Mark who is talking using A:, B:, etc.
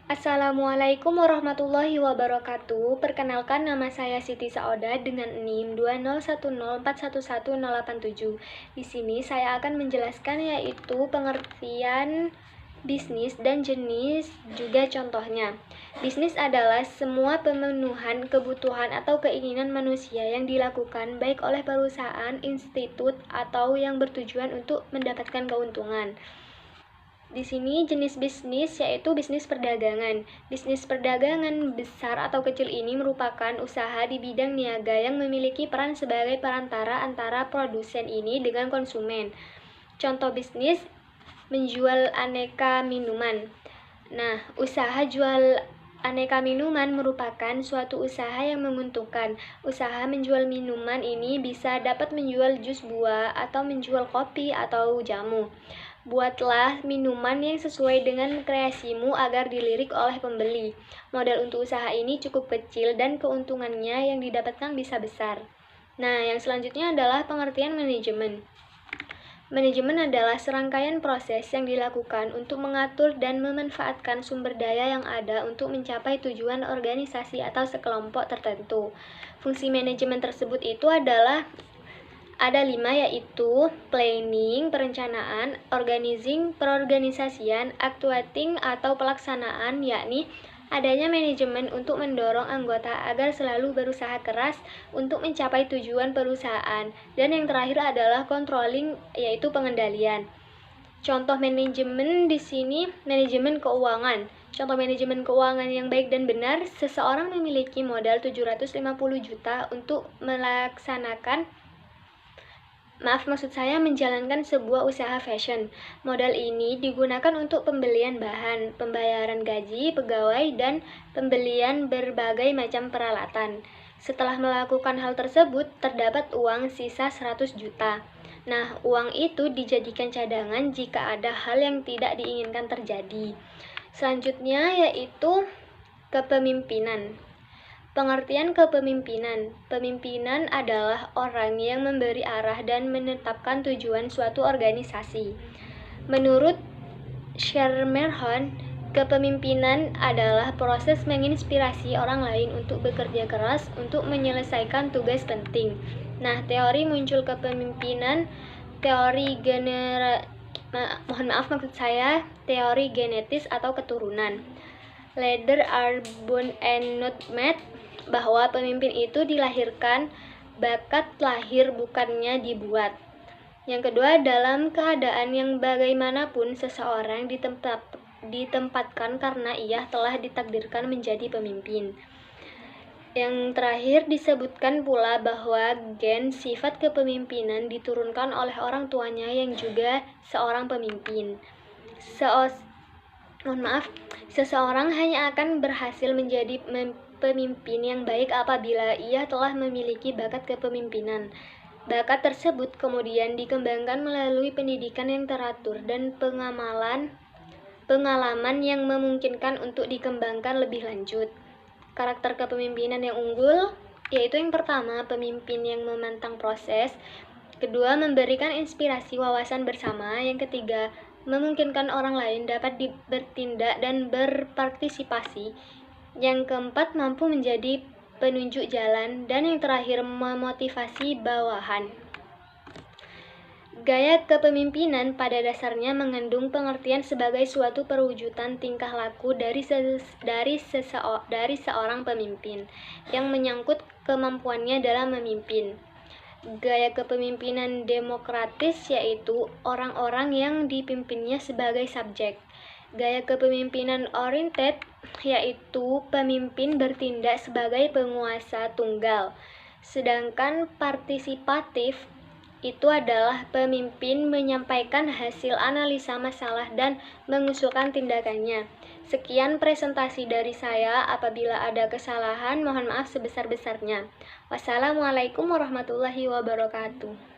A: Assalamualaikum warahmatullahi wabarakatuh. Perkenalkan, nama saya Siti Saoda dengan NIM 20104111087. Di sini saya akan menjelaskan yaitu pengertian bisnis dan jenis juga contohnya. Bisnis adalah semua pemenuhan kebutuhan atau keinginan manusia yang dilakukan baik oleh perusahaan, institut, atau yang bertujuan untuk mendapatkan keuntungan. Di sini jenis bisnis yaitu bisnis perdagangan. Bisnis perdagangan besar atau kecil ini merupakan usaha di bidang niaga yang memiliki peran sebagai perantara antara produsen ini dengan konsumen. Contoh bisnis menjual aneka minuman. Nah, usaha jual aneka minuman merupakan suatu usaha yang menguntungkan. Usaha menjual minuman ini bisa dapat menjual jus buah atau menjual kopi atau jamu. Buatlah minuman yang sesuai dengan kreasimu agar dilirik oleh pembeli. Modal untuk usaha ini cukup kecil dan keuntungannya yang didapatkan bisa besar. Nah, yang selanjutnya adalah pengertian manajemen. Manajemen adalah serangkaian proses yang dilakukan untuk mengatur dan memanfaatkan sumber daya yang ada untuk mencapai tujuan organisasi atau sekelompok tertentu. Fungsi manajemen tersebut itu adalah ada 5, yaitu planning, perencanaan, organizing, perorganisasian, actuating atau pelaksanaan, yakni adanya manajemen untuk mendorong anggota agar selalu berusaha keras untuk mencapai tujuan perusahaan. Dan yang terakhir adalah controlling, yaitu pengendalian. Contoh manajemen di sini manajemen keuangan. Contoh manajemen keuangan yang baik dan benar, seseorang memiliki modal 750 juta untuk menjalankan sebuah usaha fashion. Modal ini digunakan untuk pembelian bahan, pembayaran gaji pegawai, dan pembelian berbagai macam peralatan. Setelah melakukan hal tersebut, terdapat uang sisa 100 juta. Nah, uang itu dijadikan cadangan jika ada hal yang tidak diinginkan terjadi. Selanjutnya yaitu kepemimpinan. Pengertian kepemimpinan. Pemimpinan adalah orang yang memberi arah dan menetapkan tujuan suatu organisasi. Menurut Schermerhorn, kepemimpinan adalah proses menginspirasi orang lain untuk bekerja keras untuk menyelesaikan tugas penting. Nah, teori muncul kepemimpinan, teori teori genetis atau keturunan. Leader are born and not made, bahwa pemimpin itu dilahirkan, bakat lahir bukannya dibuat. Yang kedua, dalam keadaan yang bagaimanapun seseorang ditempatkan karena ia telah ditakdirkan menjadi pemimpin. Yang terakhir disebutkan pula bahwa gen sifat kepemimpinan diturunkan oleh orang tuanya yang juga seorang pemimpin. Seseorang hanya akan berhasil menjadi pemimpin yang baik apabila ia telah memiliki bakat kepemimpinan. Bakat tersebut kemudian dikembangkan melalui pendidikan yang teratur dan pengalaman yang memungkinkan untuk dikembangkan lebih lanjut. Karakter kepemimpinan yang unggul yaitu yang pertama, pemimpin yang memantang proses. Kedua, memberikan inspirasi wawasan bersama. Yang ketiga, memungkinkan orang lain dapat bertindak dan berpartisipasi. Yang keempat, mampu menjadi penunjuk jalan. Dan yang terakhir, memotivasi bawahan. Gaya kepemimpinan pada dasarnya mengandung pengertian sebagai suatu perwujudan tingkah laku dari seorang pemimpin yang menyangkut kemampuannya dalam memimpin. Gaya kepemimpinan demokratis yaitu orang-orang yang dipimpinnya sebagai subjek. Gaya kepemimpinan oriented yaitu pemimpin bertindak sebagai penguasa tunggal. Sedangkan partisipatif itu adalah pemimpin menyampaikan hasil analisa masalah dan mengusulkan tindakannya. Sekian presentasi dari saya. Apabila ada kesalahan, mohon maaf sebesar-besarnya. Wassalamualaikum warahmatullahi wabarakatuh.